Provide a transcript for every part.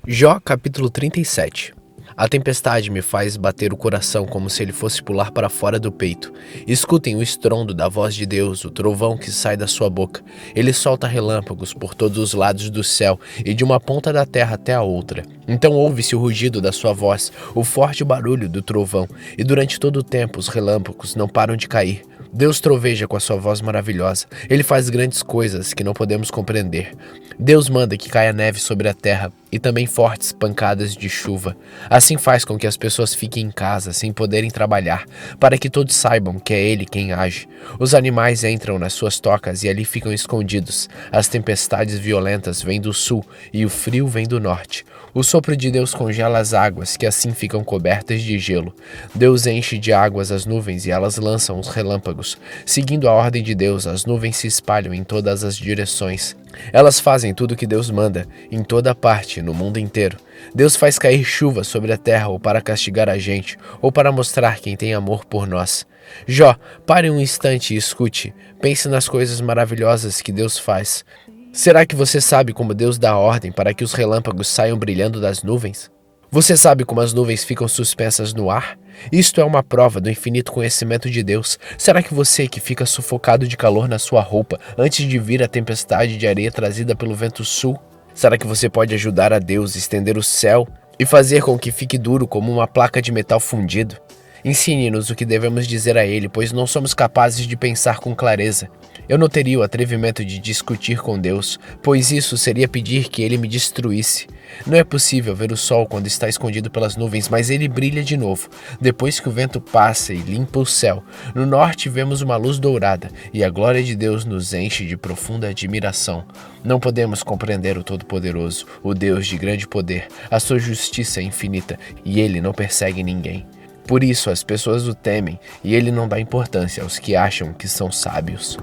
Jó capítulo 37. A tempestade me faz bater o coração como se ele fosse pular para fora do peito. Escutem o estrondo da voz de Deus, o trovão que sai da sua boca. Ele solta relâmpagos por todos os lados do céu e de uma ponta da terra até a outra. Então ouve-se o rugido da sua voz, o forte barulho do trovão, e durante todo o tempo os relâmpagos não param de cair. Deus troveja com a sua voz maravilhosa. Ele faz grandes coisas que não podemos compreender. Deus manda que caia neve sobre a terra e também fortes pancadas de chuva. Assim faz com que as pessoas fiquem em casa sem poderem trabalhar, para que todos saibam que é Ele quem age. Os animais entram nas suas tocas e ali ficam escondidos. As tempestades violentas vêm do sul e o frio vem do norte. O sopro de Deus congela as águas, que assim ficam cobertas de gelo. Deus enche de águas as nuvens e elas lançam os relâmpagos. Seguindo a ordem de Deus, as nuvens se espalham em todas as direções. Elas fazem tudo o que Deus manda, em toda parte, no mundo inteiro. Deus faz cair chuva sobre a terra ou para castigar a gente, ou para mostrar quem tem amor por nós. Jó, pare um instante e escute. Pense nas coisas maravilhosas que Deus faz. Será que você sabe como Deus dá ordem para que os relâmpagos saiam brilhando das nuvens? Você sabe como as nuvens ficam suspensas no ar? Isto é uma prova do infinito conhecimento de Deus. Será que você que fica sufocado de calor na sua roupa antes de vir a tempestade de areia trazida pelo vento sul? Será que você pode ajudar a Deus a estender o céu e fazer com que fique duro como uma placa de metal fundido? Ensine-nos o que devemos dizer a Ele, pois não somos capazes de pensar com clareza. Eu não teria o atrevimento de discutir com Deus, pois isso seria pedir que Ele me destruísse. Não é possível ver o sol quando está escondido pelas nuvens, mas ele brilha de novo, depois que o vento passa e limpa o céu. No norte vemos uma luz dourada, e a glória de Deus nos enche de profunda admiração. Não podemos compreender o Todo-Poderoso, o Deus de grande poder. A sua justiça é infinita, e Ele não persegue ninguém. Por isso as pessoas o temem, e Ele não dá importância aos que acham que são sábios.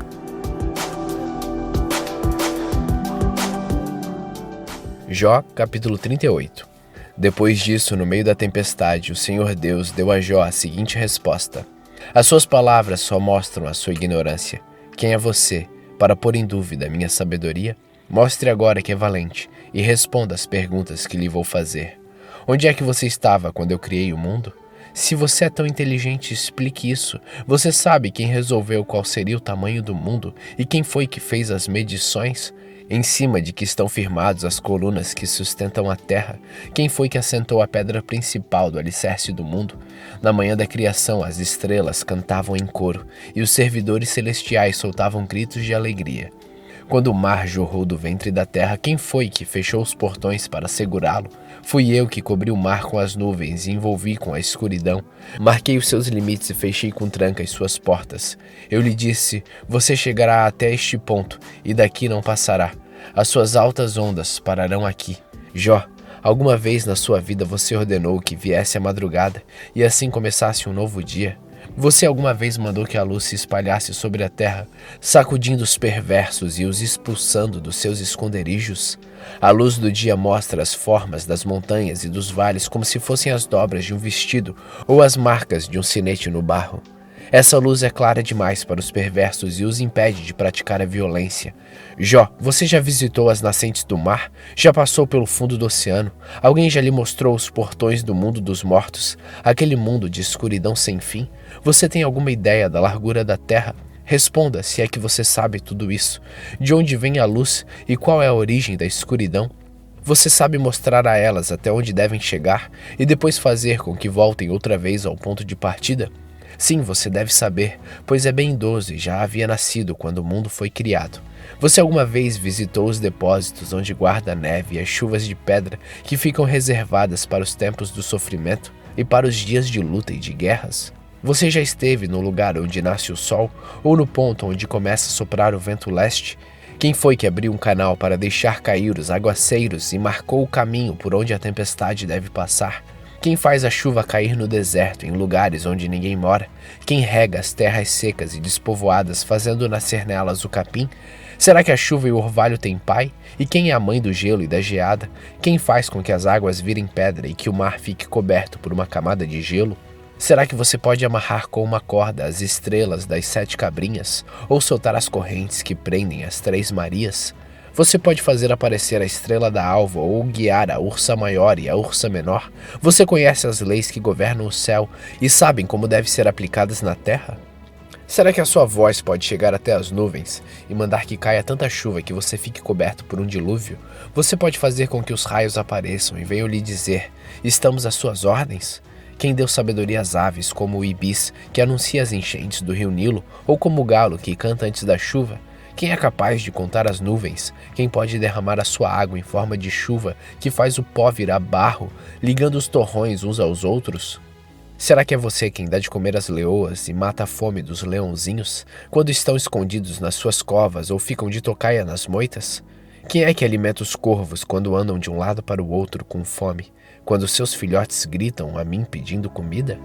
Jó, capítulo 38. Depois disso, no meio da tempestade, o Senhor Deus deu a Jó a seguinte resposta: As suas palavras só mostram a sua ignorância. Quem é você, para pôr em dúvida a minha sabedoria? Mostre agora que é valente, e responda às perguntas que lhe vou fazer. Onde é que você estava quando eu criei o mundo? Se você é tão inteligente, explique isso. Você sabe quem resolveu qual seria o tamanho do mundo e quem foi que fez as medições? Em cima de que estão firmados as colunas que sustentam a terra? Quem foi que assentou a pedra principal do alicerce do mundo? Na manhã da criação, as estrelas cantavam em coro e os servidores celestiais soltavam gritos de alegria. Quando o mar jorrou do ventre da terra, quem foi que fechou os portões para segurá-lo? Fui eu que cobri o mar com as nuvens e envolvi com a escuridão. Marquei os seus limites e fechei com tranca as suas portas. Eu lhe disse, você chegará até este ponto e daqui não passará. As suas altas ondas pararão aqui. Jó, alguma vez na sua vida você ordenou que viesse a madrugada e assim começasse um novo dia? Você alguma vez mandou que a luz se espalhasse sobre a terra, sacudindo os perversos e os expulsando dos seus esconderijos? A luz do dia mostra as formas das montanhas e dos vales como se fossem as dobras de um vestido ou as marcas de um sinete no barro. Essa luz é clara demais para os perversos e os impede de praticar a violência. Jó, você já visitou as nascentes do mar? Já passou pelo fundo do oceano? Alguém já lhe mostrou os portões do mundo dos mortos? Aquele mundo de escuridão sem fim? Você tem alguma ideia da largura da terra? Responda se é que você sabe tudo isso. De onde vem a luz e qual é a origem da escuridão? Você sabe mostrar a elas até onde devem chegar e depois fazer com que voltem outra vez ao ponto de partida? Sim, você deve saber, pois é bem idoso e já havia nascido quando o mundo foi criado. Você alguma vez visitou os depósitos onde guarda a neve e as chuvas de pedra que ficam reservadas para os tempos do sofrimento e para os dias de luta e de guerras? Você já esteve no lugar onde nasce o sol ou no ponto onde começa a soprar o vento leste? Quem foi que abriu um canal para deixar cair os aguaceiros e marcou o caminho por onde a tempestade deve passar? Quem faz a chuva cair no deserto, em lugares onde ninguém mora? Quem rega as terras secas e despovoadas, fazendo nascer nelas o capim? Será que a chuva e o orvalho têm pai? E quem é a mãe do gelo e da geada? Quem faz com que as águas virem pedra e que o mar fique coberto por uma camada de gelo? Será que você pode amarrar com uma corda as estrelas das 7 cabrinhas? Ou soltar as correntes que prendem as 3 Marias? Você pode fazer aparecer a estrela da alva ou guiar a ursa maior e a ursa menor. Você conhece as leis que governam o céu e sabem como devem ser aplicadas na terra? Será que a sua voz pode chegar até as nuvens e mandar que caia tanta chuva que você fique coberto por um dilúvio? Você pode fazer com que os raios apareçam e venham lhe dizer: estamos às suas ordens? Quem deu sabedoria às aves, como o ibis, que anuncia as enchentes do rio Nilo, ou como o galo, que canta antes da chuva? Quem é capaz de contar as nuvens? Quem pode derramar a sua água em forma de chuva, que faz o pó virar barro, ligando os torrões uns aos outros? Será que é você quem dá de comer às leoas e mata a fome dos leãozinhos, quando estão escondidos nas suas covas ou ficam de tocaia nas moitas? Quem é que alimenta os corvos quando andam de um lado para o outro com fome, quando seus filhotes gritam a mim pedindo comida?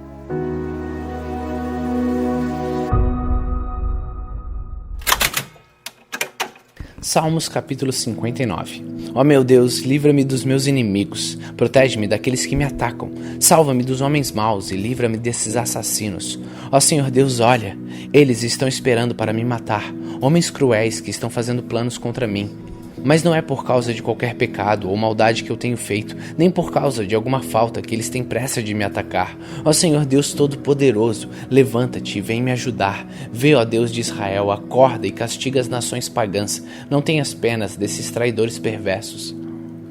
Salmos capítulo 59. Ó meu Deus, livra-me dos meus inimigos, protege-me daqueles que me atacam, salva-me dos homens maus e livra-me desses assassinos. Ó Senhor Deus, olha, eles estão esperando para me matar, homens cruéis que estão fazendo planos contra mim. Mas não é por causa de qualquer pecado ou maldade que eu tenho feito, nem por causa de alguma falta que eles têm pressa de me atacar. Ó Senhor Deus Todo-Poderoso, levanta-te e vem me ajudar. Vê, ó Deus de Israel, acorda e castiga as nações pagãs. Não tenhas penas desses traidores perversos.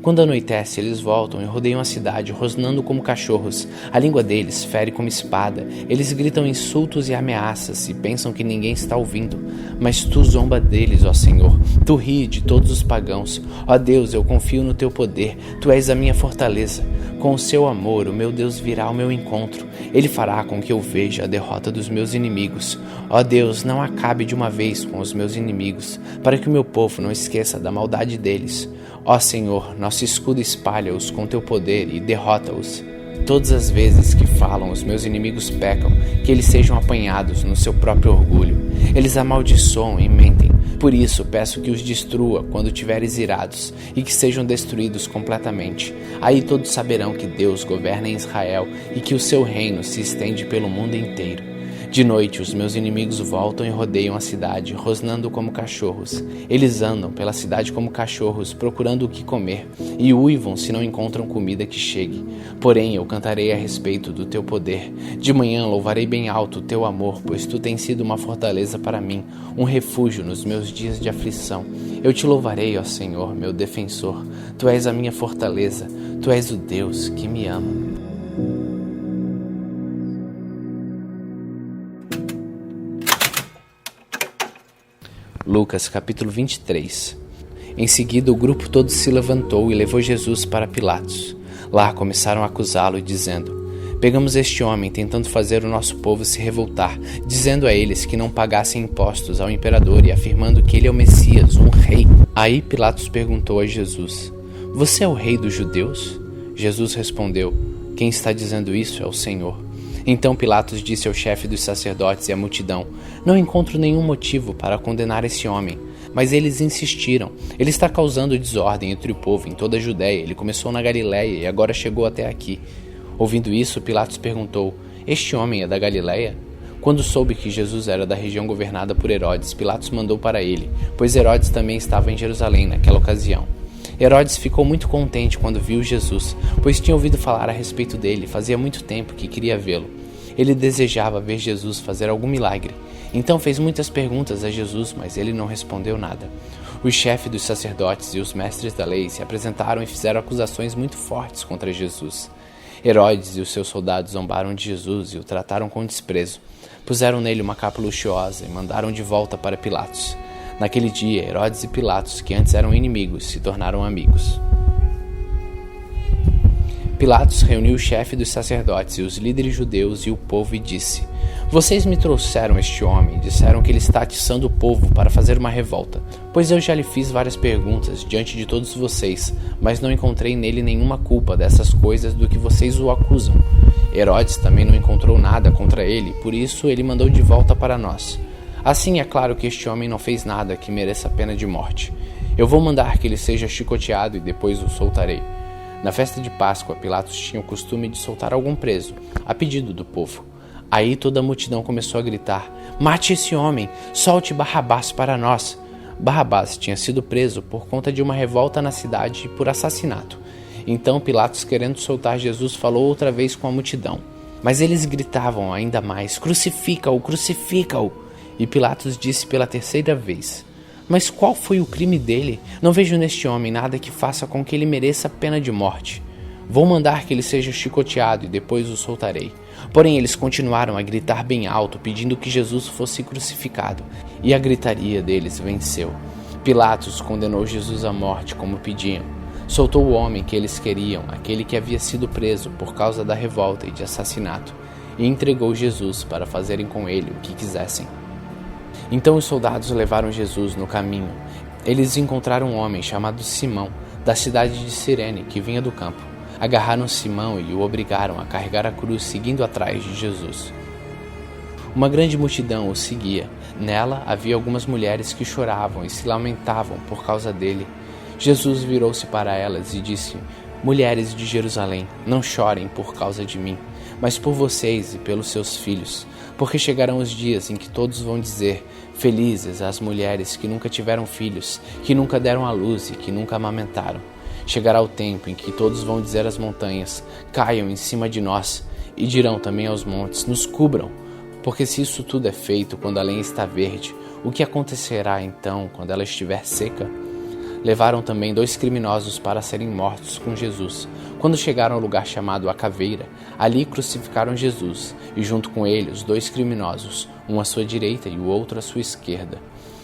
Quando anoitece, eles voltam e rodeiam a cidade, rosnando como cachorros. A língua deles fere como espada. Eles gritam insultos e ameaças e pensam que ninguém está ouvindo. Mas tu zomba deles, ó Senhor. Tu ri de todos os pagãos. Ó Deus, eu confio no teu poder. Tu és a minha fortaleza. Com o seu amor, o meu Deus virá ao meu encontro. Ele fará com que eu veja a derrota dos meus inimigos. Ó Deus, não acabe de uma vez com os meus inimigos, para que o meu povo não esqueça da maldade deles. Ó Senhor, nosso escudo espalha-os com teu poder e derrota-os. Todas as vezes que falam, os meus inimigos pecam, que eles sejam apanhados no seu próprio orgulho. Eles amaldiçoam e mentem. Por isso, peço que os destrua quando tiveres irados e que sejam destruídos completamente. Aí todos saberão que Deus governa em Israel e que o seu reino se estende pelo mundo inteiro. De noite, os meus inimigos voltam e rodeiam a cidade, rosnando como cachorros. Eles andam pela cidade como cachorros, procurando o que comer, e uivam se não encontram comida que chegue. Porém, eu cantarei a respeito do teu poder. De manhã louvarei bem alto o teu amor, pois tu tens sido uma fortaleza para mim, um refúgio nos meus dias de aflição. Eu te louvarei, ó Senhor, meu defensor. Tu és a minha fortaleza, tu és o Deus que me ama. Lucas capítulo 23. Em seguida o grupo todo se levantou e levou Jesus para Pilatos. Lá começaram a acusá-lo, dizendo: pegamos este homem tentando fazer o nosso povo se revoltar, dizendo a eles que não pagassem impostos ao imperador e afirmando que ele é o Messias, um rei. Aí Pilatos perguntou a Jesus: você é o rei dos judeus? Jesus respondeu: quem está dizendo isso é o Senhor. Então Pilatos disse ao chefe dos sacerdotes e à multidão: não encontro nenhum motivo para condenar esse homem. Mas eles insistiram: ele está causando desordem entre o povo em toda a Judéia. Ele começou na Galiléia e agora chegou até aqui. Ouvindo isso, Pilatos perguntou: este homem é da Galiléia? Quando soube que Jesus era da região governada por Herodes, Pilatos mandou para ele, pois Herodes também estava em Jerusalém naquela ocasião. Herodes ficou muito contente quando viu Jesus, pois tinha ouvido falar a respeito dele, fazia muito tempo que queria vê-lo. Ele desejava ver Jesus fazer algum milagre. Então fez muitas perguntas a Jesus, mas ele não respondeu nada. Os chefes dos sacerdotes e os mestres da lei se apresentaram e fizeram acusações muito fortes contra Jesus. Herodes e os seus soldados zombaram de Jesus e o trataram com desprezo. Puseram nele uma capa luxuosa e mandaram de volta para Pilatos. Naquele dia, Herodes e Pilatos, que antes eram inimigos, se tornaram amigos. Pilatos reuniu o chefe dos sacerdotes e os líderes judeus e o povo e disse: vocês me trouxeram este homem e disseram que ele está atiçando o povo para fazer uma revolta. Pois eu já lhe fiz várias perguntas diante de todos vocês, mas não encontrei nele nenhuma culpa dessas coisas do que vocês o acusam. Herodes também não encontrou nada contra ele, por isso ele mandou de volta para nós. Assim é claro que este homem não fez nada que mereça a pena de morte. Eu vou mandar que ele seja chicoteado e depois o soltarei. Na festa de Páscoa, Pilatos tinha o costume de soltar algum preso, a pedido do povo. Aí toda a multidão começou a gritar: mate esse homem, solte Barrabás para nós. Barrabás tinha sido preso por conta de uma revolta na cidade por assassinato. Então Pilatos, querendo soltar Jesus, falou outra vez com a multidão. Mas eles gritavam ainda mais: crucifica-o, crucifica-o! E Pilatos disse pela terceira vez: mas qual foi o crime dele? Não vejo neste homem nada que faça com que ele mereça pena de morte. Vou mandar que ele seja chicoteado e depois o soltarei. Porém eles continuaram a gritar bem alto, pedindo que Jesus fosse crucificado, e a gritaria deles venceu. Pilatos condenou Jesus à morte como pediam. Soltou o homem que eles queriam, aquele que havia sido preso por causa da revolta e de assassinato, e entregou Jesus para fazerem com ele o que quisessem. Então os soldados levaram Jesus no caminho. Eles encontraram um homem chamado Simão, da cidade de Cirene, que vinha do campo. Agarraram Simão e o obrigaram a carregar a cruz, seguindo atrás de Jesus. Uma grande multidão o seguia. Nela havia algumas mulheres que choravam e se lamentavam por causa dele. Jesus virou-se para elas e disse: mulheres de Jerusalém, não chorem por causa de mim, mas por vocês e pelos seus filhos, porque chegarão os dias em que todos vão dizer: felizes as mulheres que nunca tiveram filhos, que nunca deram à luz e que nunca amamentaram. Chegará o tempo em que todos vão dizer às montanhas: caiam em cima de nós, e dirão também aos montes: nos cubram. Porque se isso tudo é feito quando a lenha está verde, o que acontecerá então quando ela estiver seca? Levaram também 2 criminosos para serem mortos com Jesus. Quando chegaram ao lugar chamado A Caveira, ali crucificaram Jesus, e junto com ele os 2 criminosos, um à sua direita e o outro à sua esquerda.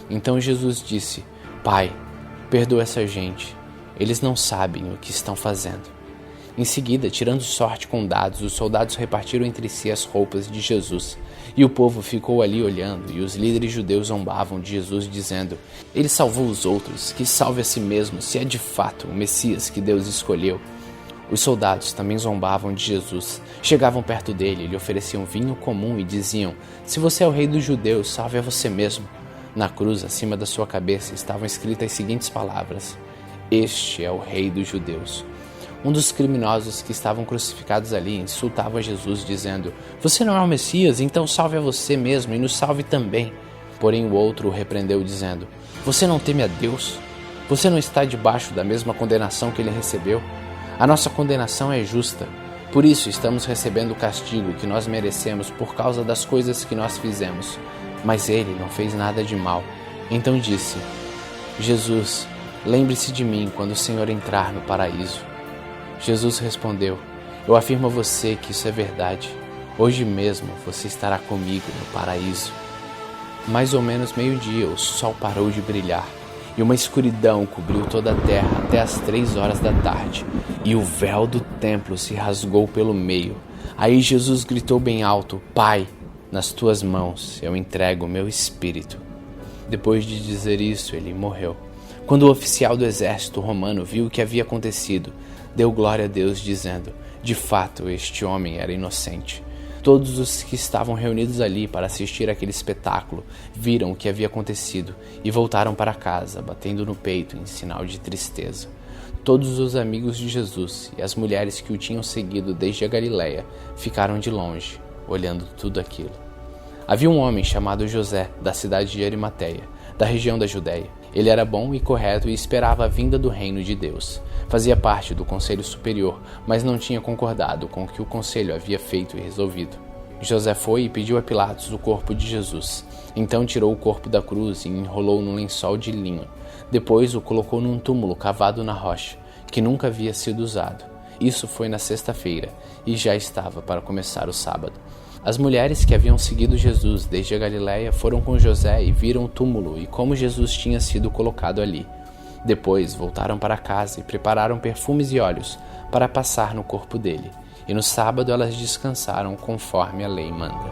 Então Jesus disse: Pai, perdoa essa gente, eles não sabem o que estão fazendo. Em seguida, tirando sorte com dados, os soldados repartiram entre si as roupas de Jesus. E o povo ficou ali olhando, e os líderes judeus zombavam de Jesus, dizendo: ele salvou os outros, que salve a si mesmo, se é de fato o Messias que Deus escolheu. Os soldados também zombavam de Jesus. Chegavam perto dele, lhe ofereciam vinho comum e diziam: se você é o rei dos judeus, salve a você mesmo. Na cruz, acima da sua cabeça, estavam escritas as seguintes palavras: este é o rei dos judeus. Um dos criminosos que estavam crucificados ali insultava Jesus, dizendo: você não é o Messias, então salve a você mesmo e nos salve também. Porém o outro o repreendeu, dizendo: você não teme a Deus? Você não está debaixo da mesma condenação que ele recebeu? A nossa condenação é justa. Por isso estamos recebendo o castigo que nós merecemos por causa das coisas que nós fizemos. Mas ele não fez nada de mal. Então disse: Jesus, lembre-se de mim quando o Senhor entrar no paraíso. Jesus respondeu: eu afirmo a você que isso é verdade. Hoje mesmo você estará comigo no paraíso. Mais ou menos meio-dia, o sol parou de brilhar, e uma escuridão cobriu toda a terra até as 3 horas da tarde, e o véu do templo se rasgou pelo meio. Aí Jesus gritou bem alto: Pai, nas tuas mãos eu entrego o meu espírito. Depois de dizer isso, ele morreu. Quando o oficial do exército romano viu o que havia acontecido, deu glória a Deus, dizendo: de fato, este homem era inocente. Todos os que estavam reunidos ali para assistir àquele espetáculo viram o que havia acontecido e voltaram para casa, batendo no peito em sinal de tristeza. Todos os amigos de Jesus e as mulheres que o tinham seguido desde a Galileia ficaram de longe, olhando tudo aquilo. Havia um homem chamado José, da cidade de Arimateia, da região da Judéia. Ele era bom e correto e esperava a vinda do reino de Deus. Fazia parte do Conselho Superior, mas não tinha concordado com o que o Conselho havia feito e resolvido. José foi e pediu a Pilatos o corpo de Jesus. Então tirou o corpo da cruz e enrolou num lençol de linho. Depois o colocou num túmulo cavado na rocha, que nunca havia sido usado. Isso foi na sexta-feira, e já estava para começar o sábado. As mulheres que haviam seguido Jesus desde a Galileia foram com José e viram o túmulo e como Jesus tinha sido colocado ali. Depois voltaram para casa e prepararam perfumes e óleos para passar no corpo dele. E no sábado elas descansaram conforme a lei manda.